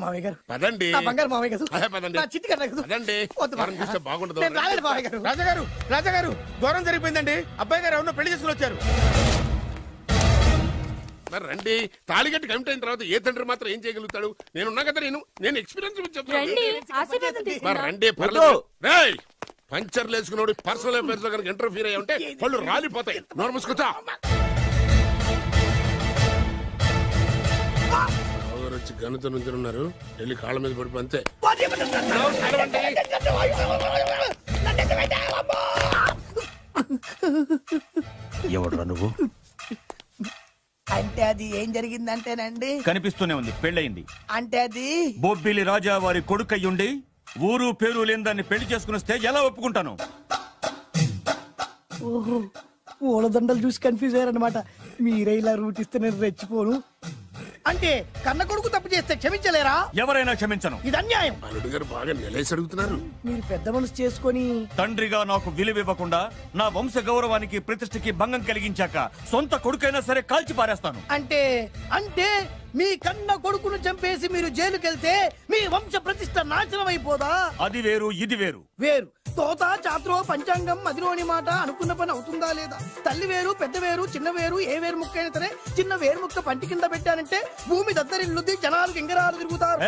మామయ్య గారు పదండి. బంగారు మామయ్య గారు పదండి. చిట్టి గారు బాగుండదు. రాజాగారు రాజాగారు ఘోరం జరిగిపోయిందండి. అబ్బాయి గారు ఎవరినో పెళ్లి చేసుకుని వచ్చారు. మరి రండి. తాళిగట్టి కమిట్ అయిన తర్వాత ఏ తండ్రి మాత్రం ఏం చేయగలుగుతాడు? నేనున్నా కదా, నేను ఎక్స్పీరియన్స్ చెప్తాను. రండి పర్లేదు. రేయ్ పంచర్లు వేసుకున్నాడు పర్సనల్ అఫేర్స్ లో కనుక ఇంటర్ఫీర్ అయ్యా ఉంటే వాళ్ళు రాలిపోతాయి. నోరు మూసుకొచ్చా. వచ్చి గనుత నుంచి ఉన్నారు. వెళ్ళి కాళ్ళ మీద పడిపో అంతే. ఎవడురా నువ్వు? అంటే అది ఏం జరిగిందంటేనండి, కనిపిస్తూనే ఉంది, పెళ్ళయింది. అంటే అది బొబ్బిలి రాజా వారి కొడుకయ్యుండి ఊరు పేరు లేని దాన్ని పెళ్లి చేసుకుని వస్తే ఎలా ఒప్పుకుంటాను? ఓహో పూలదండలు చూసి కన్ఫ్యూజ్ అయ్యారనమాట. మీరే ఇలా రూట్ ఇస్తే నేను రెచ్చిపోను. అంటే కన్న కొడుకు తప్పు చేస్తే క్షమించలేరా? ఎవరైనా క్షమించను. ఇది అన్యాయం. అల్లుడు గారు బాగా నిలేసి అడుగుతున్నారు. మీరు పెద్ద మనసు చేసుకొని తండ్రిగా నాకు విలువివ్వకుండా నా వంశ గౌరవానికి ప్రతిష్టకి భంగం కలిగించాక సొంత కొడుకైనా సరే కాల్చి పారేస్తాను. అంటే అంటే మీ కన్న కొడుకును చంపేసి మీరు జైలుకెళ్తే మీ వంశ ప్రతిష్ట నాశనం అయిపోదా? అది వేరు, ఇది వేరు. వేరు. తోత చాత్రో పంచాంగం మదిలోని మాట అనుకున్న పని అవుతుందా లేదా? తల్లి వేరు, పెద్ద వేరు, చిన్న వేరు, ఏ వేరు ముక్క అయినా సరే చిన్న వేరు ముక్క పంటి కింద పెట్టానంటే భూమి దద్దరిల్లుద్ది, జనాలు గింగరాలు తిరుగుతారు.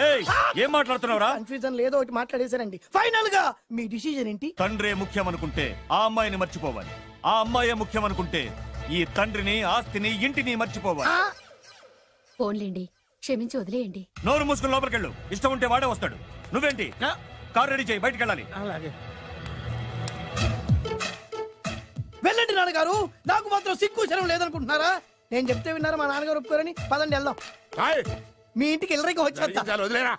ఏం మాట్లాడుతున్నావురా? కన్ఫ్యూజన్ లేదో ఒకటి మాట్లాడేశారండి. ఫైనల్ గా మీ డిసిజన్ ఏంటి? తండ్రే ముఖ్యం అనుకుంటే ఆ అమ్మాయిని మర్చిపోవాలి. ఆ అమ్మాయే ముఖ్యం అనుకుంటే ఈ తండ్రిని, ఆస్తిని, ఇంటిని మర్చిపోవాలి. ఫోన్లేండి, క్షమించి వదిలేయండి. నోరు మూసుకుని లోపలికెళ్ళు. ఇష్టం ఉంటే వాడే వస్తాడు. నువ్వేంటి కార్ రెడీ చేయి, బయటికి వెళ్ళాలి. అలాగే వెళ్ళండి నాన్నగారు. నాకు మాత్రం సిగ్గు శరం లేదనుకుంటున్నారా? నేను చెప్తే విన్నారా? మా నాన్నగారు ఒప్పుకోరని. పదండి వెళ్దాం. మీ ఇంటికి ఎల్లరికి వచ్చి వదిలేరా.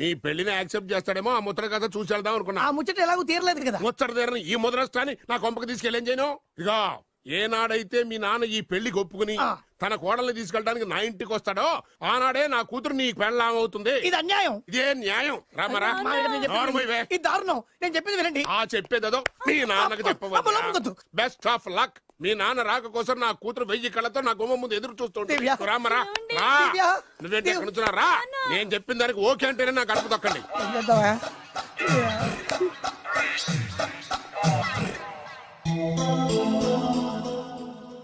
మీ పెళ్లిని యాక్సెప్ట్ చేస్తాడేమో ఆ ముద్ర కథ చూసి వెళ్దాం అనుకున్నా. ఆ ముచ్చట ఎలాగో తీరలేదు కదా. ముచ్చట తీరని ఈ ముద్రష్టాన్ని నా కొంపకి తీసుకెళ్ళేం చేయను. ఇక ఏనాడైతే మీ నాన్న ఈ పెళ్లికి ఒప్పుకుని తన కోడల్ని తీసుకెళ్ళడానికి నా ఇంటికి వస్తాడో ఆనాడే నా కూతురు నీ పెళ్ళాం అవుతుంది. ఇది అన్యాయం. ఇదే న్యాయం. రామరా ఇది దారుణం. నేను చెప్పేది వినండి. ఆ చెప్పేదో మీ నాన్నకు చెప్పవద్దు. Best of luck. మీ నాన్న రాక కోసం నా కూతురు 1000 కళ్ళతో నా గుమ్మ ముందు ఎదురు చూస్తుంటే రామరా. నువ్వేంటి ఎక్కడ నుంచున్నారా? నేను చెప్పిన దానికి ఓకే అంటేనే నాకు గడప తొక్కండి.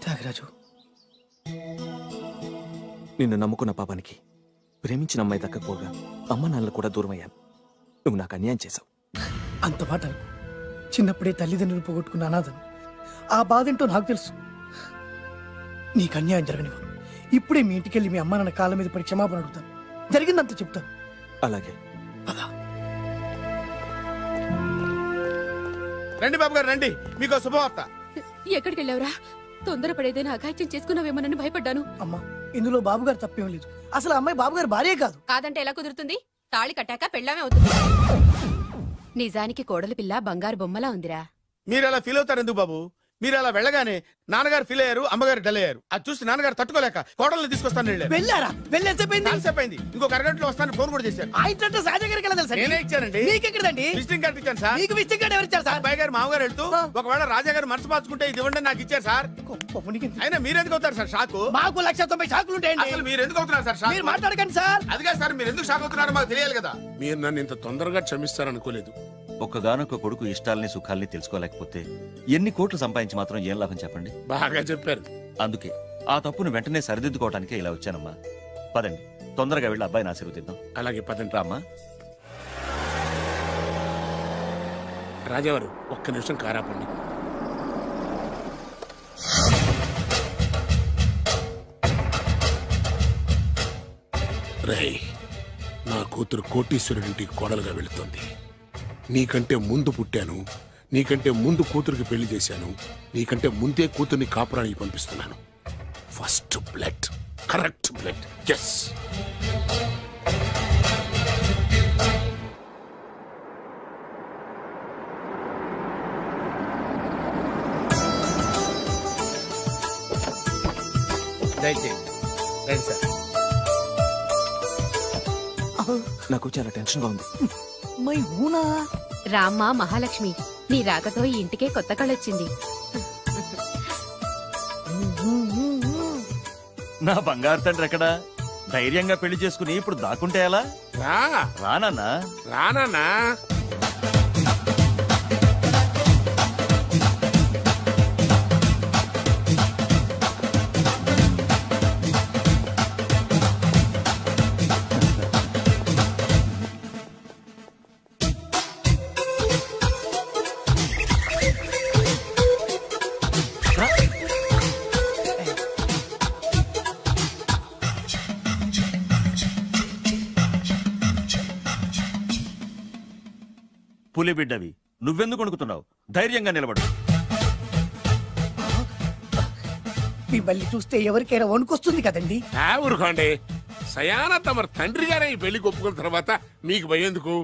త్యాగరాజు, నిన్ను నమ్ముకున్న పాపానికి ప్రేమించిన అమ్మాయి దక్కకపోగా అమ్మ నాన్నలు కూడా దూరం అయ్యాను. నువ్వు నాకు అన్యాయం చేశావు. అంత మాట చిన్నప్పుడే తల్లిదండ్రులు పోగొట్టుకున్న అనాథను. ఆ బాధ ఏంటో నాకు తెలుసు. నీకు అన్యాయం జరగనివ్వను. ఇప్పుడే మీ ఇంటికి వెళ్ళి మీ అమ్మ నాన్న కాళ్ళ మీద పడి క్షమాపణ అడుగుతాను. జరిగిందంత చెప్తాను. అలాగే. రండి బాబు గారు రండి, మీకు శుభవార్త. ఎక్కడికి వెళ్ళావురా? తొందరపడేదైనా అఘాయిత్యం చేసుకున్నావేమోనని భయపడ్డాను. అమ్మా, ఇందులో బాబుగారు తప్పేం లేదు. అసలు అమ్మాయి బాబుగారు భార్యే కాదు. కాదంటే ఎలా కుదురుతుంది? తాళి కట్టాక పెళ్ళామే అవుతుంది. నిజానికి కోడలి పిల్ల బంగారు బొమ్మలా ఉందిరా. మీరు అలా ఫీల్ అవుతారు ఎందుకు బాబు? మీరు అలా వెళ్ళగానే నాన్నగారు ఫీల్ అయ్యారు, అమ్మగారు డల్ అయ్యారు. అది చూసి నాన్నగారు తట్టుకోలేక కోడల్ని తీసుకొస్తాను వెళ్ళారా? వెళ్ళేసేపోయింది. ఇంకొక అరగంటలో వస్తాను ఫోన్ కూడా చేశారు. నేనే ఇచ్చానండి. మీకెక్కడండి? విజిటింగ్ కార్డు ఇచ్చాను సార్. మీకు విజిటింగ్ కార్డు ఎవరు ఇచ్చారు సార్? అబ్బాయి గారు మామగారు వెళ్తూ ఒకవేళ రాజా గారు మనసు మార్చుకుంటే ఇది ఇవ్వండి నాకు ఇచ్చారు సార్. అయినా మీరు ఎందుకు అవుతారు సార్ షాక్? మాకు 190 షాకులు ఉంటాయండి. అసలు మీరు ఎందుకు అవుతున్నారు సార్ షాక్? మీరు మాట్లాడకండి సార్. అదిగా సార్, మీరు ఎందుకు షాక్ అవుతున్నారో మాకు తెలియాలి కదా. మీరు నన్ను ఇంత తొందరగా క్షమిస్తారనుకోలేదు. ఒక్కగానొక్క కొడుకు ఇష్టాలని సుఖాల్ని తెలుసుకోలేకపోతే ఎన్ని కోట్లు సంపాదించి మాత్రం ఏం లాభం చెప్పండి? బాగా చెప్పారు. అందుకే ఆ తప్పును వెంటనే సరిదిద్దుకోవడానికే ఇలా వచ్చానమ్మా. పదండి, తొందరగా వెళ్ళి అబ్బాయిని ఆశీర్వదిద్దాం. అలాగే పదండి. రామ్మా. రాజావారు ఒక్క నిమిషం కారాపండి. రేయ్, నా కూతురు కోటీశ్వరుడింటికి కోడలుగా వెళుతోంది. నీకంటే ముందు పుట్టాను, నీకంటే ముందు కూతురికి పెళ్లి చేశాను, నీకంటే ముందే కూతుర్ని కాపురానికి పంపిస్తున్నాను. First blood, correct blood. Yes. నాకు చాలా టెన్షన్ గా ఉంది. రామ్మా మహాలక్ష్మి, నీ రాకతో ఈ ఇంటికే కొత్త కళొచ్చింది. నా బంగారు తండ్రి ఎక్కడా? ధైర్యంగా పెళ్లి చేసుకుని ఇప్పుడు దాక్కుంటే ఎలా? రా రానన్నా. రానా పులి బిడ్డవి, నువ్వెందుకు వణుకుతున్నావు? ధైర్యంగా నిలబడు. మిమ్మల్ని చూస్తే ఎవరికైనా వణుకొస్తుంది కదండి. ఊరుకోండి. సయానా తమ తండ్రి గారే ఈ పెళ్లి ఒప్పుకున్న తర్వాత మీకు భయందుకు?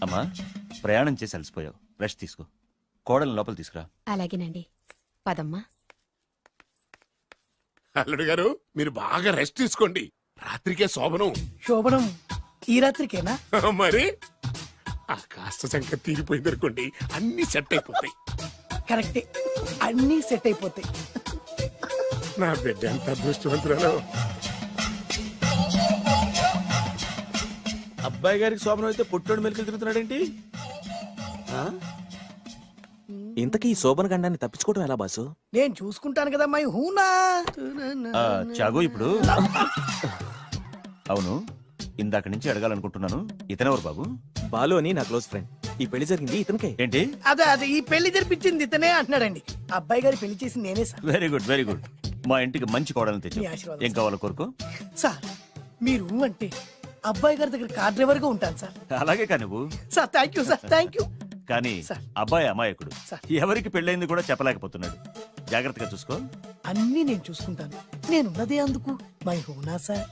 అమ్మా, ప్రయాణం చేసి అలసిపోయావు, రెస్ట్ తీసుకో. కోడలు లోపల తీసుకురా. అలాగేనండి, పదమ్మా. అల్లుడు గారు, మీరు బాగా రెస్ట్ తీసుకోండి. రాత్రికే శోభనం. శోభనం ఈ రాత్రికేనా? మరి ఆ కాస్త సంఖ్య తీరిపోయింది అనుకోండి, అన్ని సెట్ అయిపోతాయి. కరెక్టే, అన్నీ సెట్ అయిపోతాయి. నా బిడ్డ ఎంత అదృష్టవంతురాలు. అబ్బాయి గారికి శోభనం అయితే పుట్టోడు మెలికలు తిరుగుతున్నాడేంటి? ఇంతకీ ఈ శోభన గండాన్ని తప్పించుకోవడం ఎలా బాసు? నేను చూసుకుంటాను కదా మై హూనా. చాగు ఇప్పుడు. అవును, ఇందాక నుంచి అడగాలనుకుంటున్నాను, ఇతనెవరు బాబు? బాలు అని నా క్లోజ్ ఫ్రెండ్. ఈ పెళ్లి జరిగింది ఇతనికే. ఏంటి? అదే ఈ పెళ్లి జరిపించింది ఇతనే అంటున్నాడండి. అబ్బాయి గారి పెళ్లి చేసింది నేనే sir. Very good, very good. మా ఇంటికి మంచి కోడలు తెచ్చు. మీ ఆశీర్వాదం ఏం కావాలో కోరుకో. సార్ మీరు అంటే అబ్బాయి గారి దగ్గర కార్ డ్రైవర్ గా ఉంటాను సార్. అలాగే కా నువ్వు. Sir thank you sir, thank you. కానీ సార్. అబ్బాయి అమాయకుడు, సార్. ఎవరికి పెళ్ళైంది కూడా చెప్పలేకపోతున్నాడు. జాగ్రత్తగా చూసుకో. అన్నీ నేను చూసుకుంటాను. నేనున్నదే అందుకు మై హూనా సార్.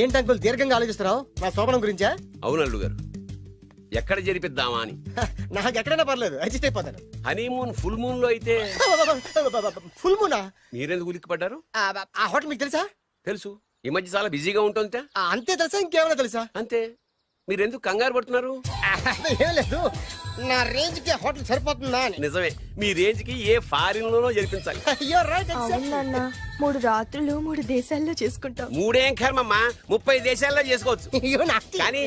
ఏంటి అంకుల్ దీర్ఘంగా ఆలోచిస్తున్నావు? నా శోభనం గురించా? అవును అల్లుడు గారు, ఎక్కడ జరిపిద్దామా అని. నాకు ఎక్కడైనా పర్లేదు, అడ్జస్ట్ అయిపోతాను. హనీమూన్ ఫుల్ మూన్ లో అయితే. ఫుల్ మూనా? మీరెందుకు ఉలిక్కిపడ్డారు? ఆ హోటల్ మీకు తెలుసా? తెలుసు, ఈ మధ్య చాలా బిజీగా ఉంటుందిట. అంతే తెలుసా, ఇంకేమైనా తెలుసా? అంతే. మీరెందుకు కంగారు పడుతున్నారు? ఏం లేదు, నా రేంజ్ కి హోటల్ సరిపోతుందా అని. నిజమే, మీ రేంజ్ కి ఏ ఫారిన్ లోనో జరిపించాలి. అవునన్నా, 3 రాత్రులు 3 దేశాల్లో చేసుకుంటాం. 3 ఏం కర్మమ్మా, 30 దేశాల్లో చేసుకోవచ్చు. కానీ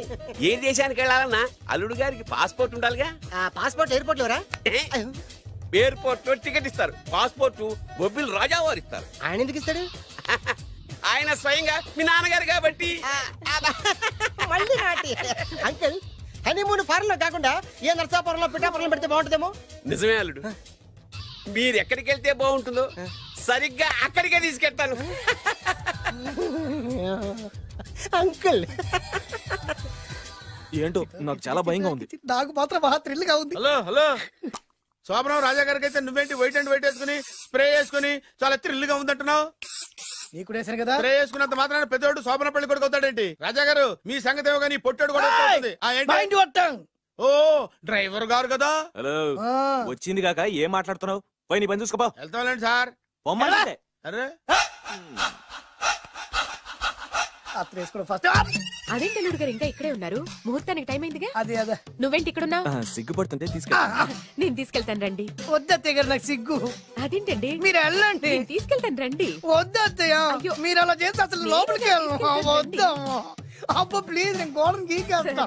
ఏ దేశానికి వెళ్ళాలన్నా అల్లుడు గారికి పాస్పోర్ట్ ఉండాలిగా. Passport airport LoRa? ఎయిర్పోర్ట్ లో టికెట్ ఇస్తారు, పాస్పోర్ట్ బొబ్బిల్ రాజా వారు ఇస్తారు. ఆయన ఎందుకు ఇస్తాడు? ఆయన స్వయంగా మీ నాన్నగారు కాబట్టి. మళ్ళీ నాటి అంకుల్, హనీమూన్ ఫారెన్ లో కాకుండా ఏ నర్సాపురంలో పిఠాపురంలో పెడితే బాగుంటుందేమో. నిజమే అల్లుడు, మీరు ఎక్కడికి వెళ్తే బాగుంటుందో సరిగ్గా అక్కడికే తీసుకెళ్తాను. అంకుల్ ఏంటో నాకు చాలా భయంగా ఉంది. నాకు మాత్రం బాగా థ్రిల్ గా ఉంది. హలో హలో, శోభనం రాజా గారికి అయితే నువ్వేంటి వైట్ అండ్ వైట్ వేసుకుని స్ప్రే వేసుకుని చాలా థ్రిల్ గా ఉందంటున్నావు? నీకు వేసాను కదా. స్ప్రే వేసుకున్నంత మాత్రాన పెద్దోడు శోభన పెళ్లి కొడుకు అవుతాడేంటి? రాజా గారు, మీ సంగతి ఏమో కానీ పొట్టోడు కూడా అవుతుంది. Mind your tongue. ఓ డ్రైవర్ గారు కదా. హలో, వచ్చింది కాక ఏం మాట్లాడుతున్నావు? పోయి నీ పని చూసుకోపో. వెళ్తాంలేండి సార్. పొమ్మంటే అరే అత్ర వేసుకోవడం ఫస్ట్. అదేంటి అల్లుడు గారు ఇంకా ఇక్కడే ఉన్నారు? ముహూర్తానికి టైం అయిందిగా. అదే నువ్వేంటి ఇక్కడున్నావు? సిగ్గుపడుతుంటే తీసుకెళ్ళి. నేను తీసుకెళ్తాను రండి. వద్దత్తయ్య గారు, నాకు సిగ్గు. అదేంటండి? మీరు వెళ్ళండి. నేను తీసుకెళ్తాను రండి. వద్దత్తయ్య, అయ్యో. మీరు అలా చేస్తే అసలు లోపలికి వెళ్ళను. వద్దమ్మా, అబ్బా ప్లీజ్, నేను గోడను గీకేస్తా.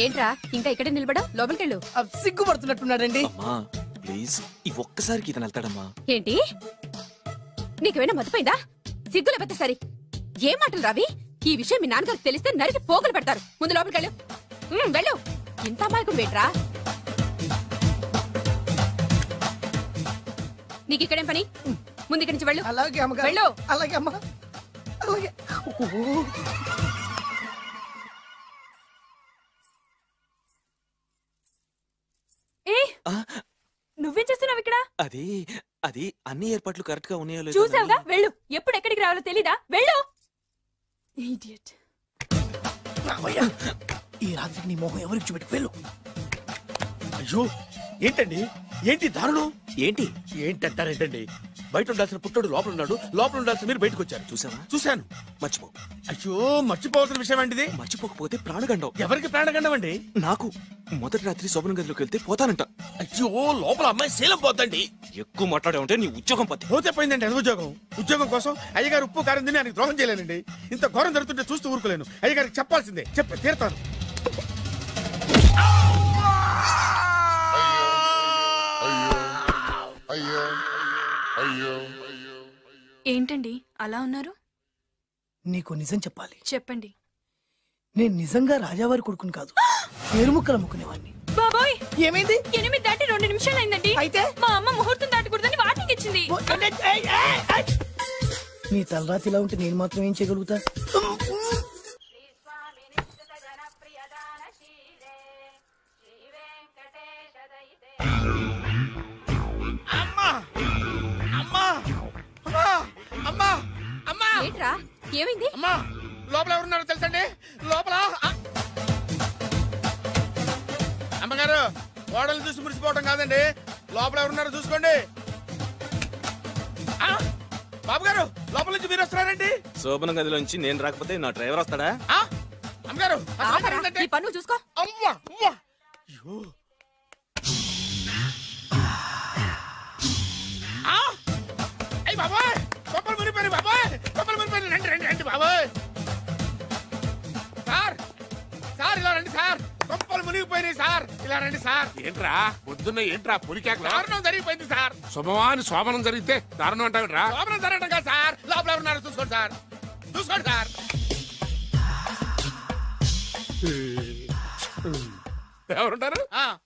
ఏంట్రా ఇంకా ఇక్కడే నిలబడా? లోపలికెళ్ళు. సిగ్గుపడుతున్నట్టున్నాడండి. అమ్మా ప్లీజ్, ఈ ఒక్కసారికి ఇతను వెళ్తాడమ్మా. ఏంటి, నీకేమైనా మతిపోయిందా? సిగ్గు లేకపోతే సరి. ఏ మాటలు రావి? ఈ విషయం మీ నాన్నగారికి తెలిస్తే నరికి పోగులు పెడతారు. ముందు లోపలికెళ్ళు. వెళ్ళు. ఇంత అమాయకం వేట్రా? నీకు ఇక్కడేం పని? ముందు ఇక్కడి నుంచి వెళ్ళు. అలాగే అమ్మగారు. వెళ్ళు. అలాగే అమ్మా, అలాగే. నువ్వేం చేస్తున్నావు ఇక్కడ? అది అది అన్ని ఏర్పాట్లు కరెక్ట్ గా ఉన్నాయో లేదో చూసావుగా, వెళ్ళు. ఎప్పుడు ఎక్కడికి రావాలో తెలీదా? వెళ్ళు. ఇడియట్. రామయ్య, ఈ రాత్రికి నీ మొహం ఎవరికి చూపెట్టి వెళ్ళు. అయ్యో ఏంటండి, ఏంటి దారుణం? ఏంటి ఏంటంటారేంటండి? బయట ఉండాల్సిన పుట్టోడు లోపల ఉన్నాడు, లోపల ఉండాల్సిన మీరు బయటకు వచ్చారు. చూసావా? చూశాను. మర్చిపో. అయ్యో, మర్చిపోవాల్సిన విషయం అండి ఇది. మర్చిపోకపోతే ప్రాణగండం. ఎవరికి ప్రాణగండం అండి? నాకు. మొదటి రాత్రి శోభన గదిలోకి వెళ్తే పోతానంట. అయ్యో, లోపల అమ్మాయి శీలం పోతండి. ఎక్కువ మాట్లాడే ఉంటే నీ ఉద్యోగం పోతే. పోతే పోయిందండి అది ఉద్యోగం. ఉద్యోగం కోసం అయ్యగారు ఉప్పు కారం తిని ఆయనకి ద్రోహం చేయలేనండి. ఇంత ఘోరం జరుగుతుంటే చూస్తూ ఊరుకోలేను. అయ్యగారికి చెప్పాల్సిందే, చెప్పి తీరుతాను. ఏంటండి అలా ఉన్నారు? నీకు నిజం చెప్పాలి. చెప్పండి. నేను నిజంగా రాజావారి కొడుకుని కాదు, పేరుముక్కలు అమ్ముకునేవాడిని. బాబోయ్, ఏమైంది? 8 దాటి 2 నిమిషాలు అయిందండి. అయితే మా అమ్మ ముహూర్తం దాటకూడదని వాటికి ఇచ్చింది. నీ తలరాతి ఇలా ఉంటే నేను మాత్రం ఏం చేయగలుగుతా? ఏంట్రా, ఏమైంది? అమ్మా, లోపల ఎవరున్నారో తెలుసండి? లోపల అమ్మగారు, ఓడలు చూసి మురిసిపోవడం కాదండి, లోపల ఎవరున్నారో చూసుకోండి. బాబు గారు, లోపల నుంచి మీరు వస్తున్నారండి? శోభన గదిలోంచి నేను రాకపోతే నా డ్రైవర్ వస్తాడా? అమ్మగారు, ఈ పన్ను చూసుకో. అమ్మా అమ్మా, అయ్యో, అయ్యి బాబాయ్, కొప్పలు మునిపోయి బాబాయ్, కొప్పలు మునిపోయి. రండి రండి రండి బాబాయ్. సార్ సార్, ఇలా రండి సార్, కొప్పలు మునిగిపోయినాయి సార్, ఇలా రండి సార్. ఏంట్రా పొద్దున్న ఏంట్రా పులికేకలా? దారుణం జరిగిపోయింది సార్. శుభమాని శోభనం జరిగితే దారుణం అంటావురా? శోభనం జరగడం కాదు సార్, లోపల ఎవరున్నారో చూసుకోండి సార్, చూసుకోండి సార్. ఎవరుంటారు?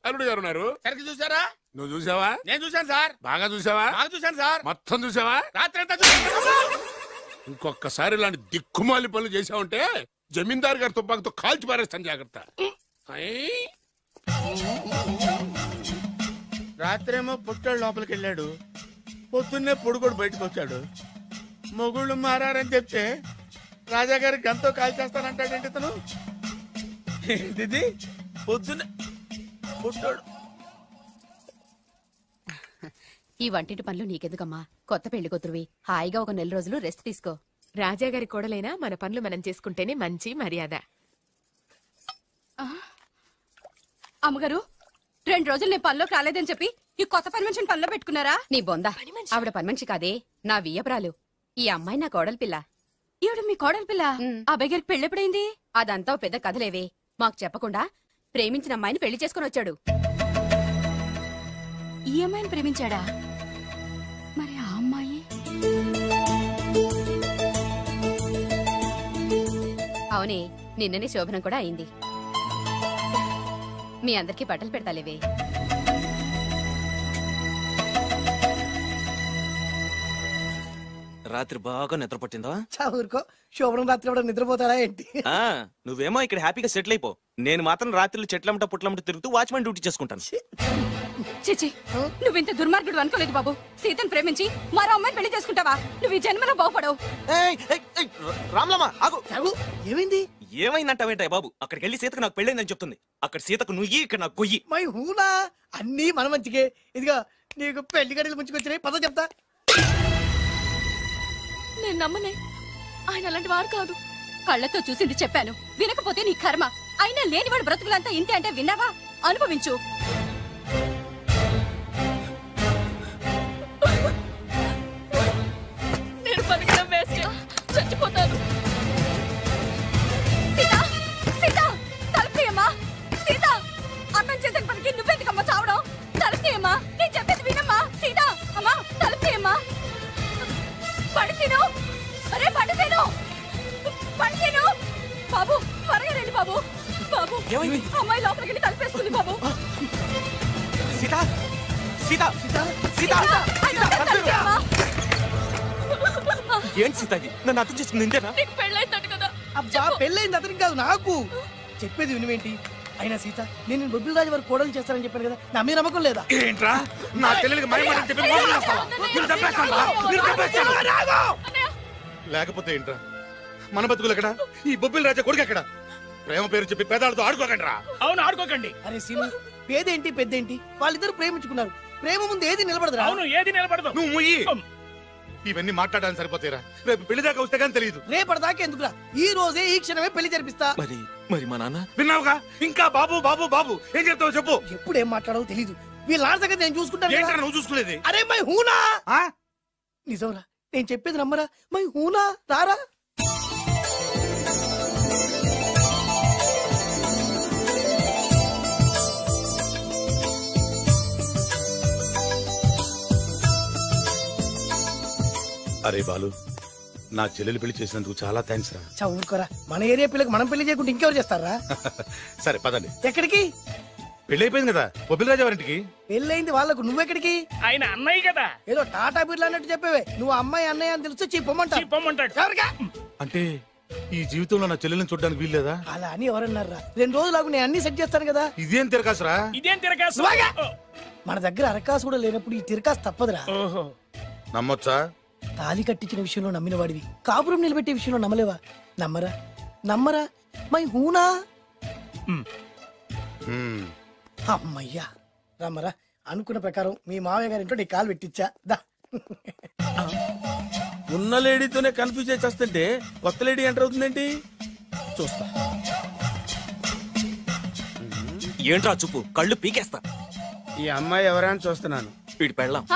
అల్లుడు గారు ఉన్నారు. సరిగ్గా చూసారా? నువ్వు చూసావా? నేను చూశాను సార్. బాగా చూసావా? బాగా చూశాను సార్. మొత్తం చూసావా? రాత్రి అంతా చూశాను. ఇంకొకసారి ఇలాంటి దిక్కుమాలి పనులు చేసావంటే జమీందారు గారి తుపాకుతో కాల్చి పారేస్తాను, జాగ్రత్త. రాత్రేమో పుట్టాడు లోపలికి వెళ్ళాడు, పొద్దున్నే పొడుగోడు బయటకు వచ్చాడు. మొగుళ్ళు మారని చెప్తే రాజాగారి గంతో కాల్చేస్తానంటాడేంటి ఇతను? ఏంటిది? పొద్దున్నే పుట్టాడు. ఈ వంటింటి పనులు నీకెందుకమ్మా? కొత్త పెళ్లి కూతురువి, హాయిగా ఒక 4 రోజులు రెస్ట్ తీసుకో. రాజాగారి కోడలైనా మన పనులు మనం చేసుకుంటేనే మంచి మర్యాద. అమ్మగారు, 2 రోజులు నేను పనిలోకి రాలేదని చెప్పి ఈ కొత్త పని మనిషిని పనిలో పెట్టుకున్నారా? నీ బొంద. ఆవిడ పని మనిషి కాదే, నా వియ్యపురాలు. ఈ అమ్మాయి నా కోడలి పిల్ల. ఈవిడ మీ కోడలి పిల్ల? అబ్బాయి గారికి పెళ్ళెప్పుడైంది? అదంతా ఓ పెద్ద కథలేవే, మాకు చెప్పకుండా ప్రేమించిన అమ్మాయిని పెళ్లి చేసుకుని వచ్చాడు. ఈ అమ్మాయిని ప్రేమించాడా? మరి ఆ అమ్మాయి? అవునే, నిన్ననే శోభనం కూడా అయింది. మీ అందరికీ బట్టలు పెడతాలేవే. రాత్రి బాగా నిద్ర పట్టిందా? ఊరుకో, శోభనం రాత్రి కూడా నిద్రపోతాడా ఏంటి? నువ్వేమో ఇక్కడ హ్యాపీగా సెటిల్ అయిపో. నేను మాత్రం రాత్రులు చెట్లమ్మట పుట్లమ్మట తిరుగుతూ వాచ్మెన్ డ్యూటీ చేసుకుంటాను. చిచి, నువ్వింత దుర్మార్గుడు అనుకోలేదు బాబు. సీతను ప్రేమించి మరో అమ్మాయిని పెళ్లి చేసుకుంటావా? నువ్వు ఈ జన్మలో బాగుపడవు. రామ్లమ్మ ఆగు. ఏమైంది? ఏమైందంటావేంటాయి బాబు? అక్కడికి వెళ్ళి సీతకు నాకు పెళ్ళైందని చెప్తుంది. అక్కడ సీతకు నుయ్యి, ఇక్కడ నాకు కొయ్యి. మై హూనా, అన్నీ మన మంచికే. ఇదిగా నీకు పెళ్లి గడిలు ముంచుకొచ్చినాయి, పద చెప్తా. నేను నమ్మనే, ఆయన అలాంటి వారు కాదు. కళ్ళతో చూసింది చెప్పాను, వినకపోతే నీ కర్మ. అయినా లేనివాడు బ్రతుకులంతా ఇంతే అంటే విన్నావా? అనుభవించు. నేను బతకడం వేస్ట్, చచ్చిపోతాను. సీత, సీత, తలుపుతీయమ్మా. సీత, అన్నం చేసిన పనికి నువ్వెందుకమ్మా చావడం? తలుపుతీయమ్మా, నేను చెప్పేది వినమ్మా. సీత, అమ్మా తలుపుతీయమ్మా. పడితేను, అరే పడితేను, పడితేను. బాబు త్వరగా రండి బాబు. బాబు, అమ్మాయి లోపలికి వెళ్ళి తలుపేసుకుంది బాబు. సీత, సీత, సీత, ఏంటి సీత ఇది? నన్ను అర్థం చేసుకుంది ఇంతేనా? నీకు పెళ్ళైందట కదా? అబ్బా, పెళ్ళైంది అతనికి కాదు, నాకు. చెప్పేది వినువేంటి? అయినా సీత, నేను బొబ్బిల్ రాజు వారు కోడలు చేస్తానని చెప్పాను కదా, నా మీద నమ్మకం లేదా? ఏంట్రా, నా చెల్లెలికి మయమని చెప్పి మోసం చేస్తావా? మీరు చంపేస్తావా? మీరు చంపేస్తావా? లేకపోతే ఏంట్రా, మన బతుకులు ఎక్కడ? ఈ బొబ్బిల్ రాజా కొడుకు ఎక్కడ? ప్రేమ పేరు చెప్పి పేదాలతో ఆడుకోకండి రా. అవును, ఆడుకోకండి. అరే సీను, పేదేంటి పెద్దేంటి, వాళ్ళిద్దరు ప్రేమించుకున్నారు. ప్రేమ ముందు ఏది నిలబడదు. అవును, ఏది నిలబడదు. నువ్వు ముయ్యి. ఇవన్నీ మాట్లాడడానికి సరిపోతాయిరా. రేపు పెళ్లి దాకా వస్తే కానీ తెలియదు. రేపటిదాకా ఎందుకురా, ఈ రోజే ఈ క్షణమే పెళ్లి జరిపిస్తా. మరి మా నాన్న విన్నావుగా? ఇంకా బాబు బాబు బాబు ఏం చెప్తావు చెప్పు. ఎప్పుడు ఏం మాట్లాడాలో తెలీదు. వీళ్ళ నాన్న సంగతి నేను చూసుకుంటాను. ఏంటన్నా నువ్వు చూసుకునేది? అరే మై హూనా. నిజంరా, నేను చెప్పేది నమ్మరా? మై హూనా, రారా. అరే బాలు, నా చెల్లెలు పెళ్లి చేసినందుకు చాలా థ్యాంక్స్ రా. చదువుకోరా, మన ఏరియా పిల్లకి మనం పెళ్లి చేయకుండా ఇంకెవరు చేస్తారా? సరే పదండి. ఎక్కడికి? పెళ్లి అయిపోయింది కదా బొబ్బిలి రాజా వారింటికి. పెళ్ళైంది వాళ్ళకు, నువ్వెక్కడికి? ఆయన అన్నయ్య కదా. ఏదో టాటా బిర్లా అన్నట్టు చెప్పేవే. నువ్వు అమ్మాయి అన్నయ్య అని తెలిస్తే చెప్పమంటాడు. అంటే ఈ జీవితంలో నా చెల్లెల్ని చూడడానికి వీల్లేదా? అలా అని ఎవరన్నారా? 2 రోజులకు నేను అన్ని సెట్ చేస్తాను కదా. ఇదేం తిరకాసురా? ఇదేం తిరకాసు? మన దగ్గర అరకాసు కూడా లేనప్పుడు ఈ తిరకాసు తప్పదురా. నమ్మొచ్చా? తాలి కట్టించిన విషయంలో నమ్మిన వాడివి, కాపురం నిలబెట్టే విషయంలో నమ్మలేవా? నమ్మరా నమ్మరా మై హూనా. అమ్మయ్యా, రమ్మరా. అనుకున్న ప్రకారం మీ మావయ్య గారింట్లో నీ కాలు పెట్టించా. దా. ఉన్న లేడీతోనే కన్ఫ్యూజ్ చేసి వస్తుంటే కొత్త లేడీ ఎంటర్ అవుతుందేంటి? చూస్తా. ఏంట్రా చూపు, కళ్ళు పీకేస్తా. ఈ అమ్మాయి ఎవరైనా చూస్తున్నాను. వీడి పెళ్ళాం.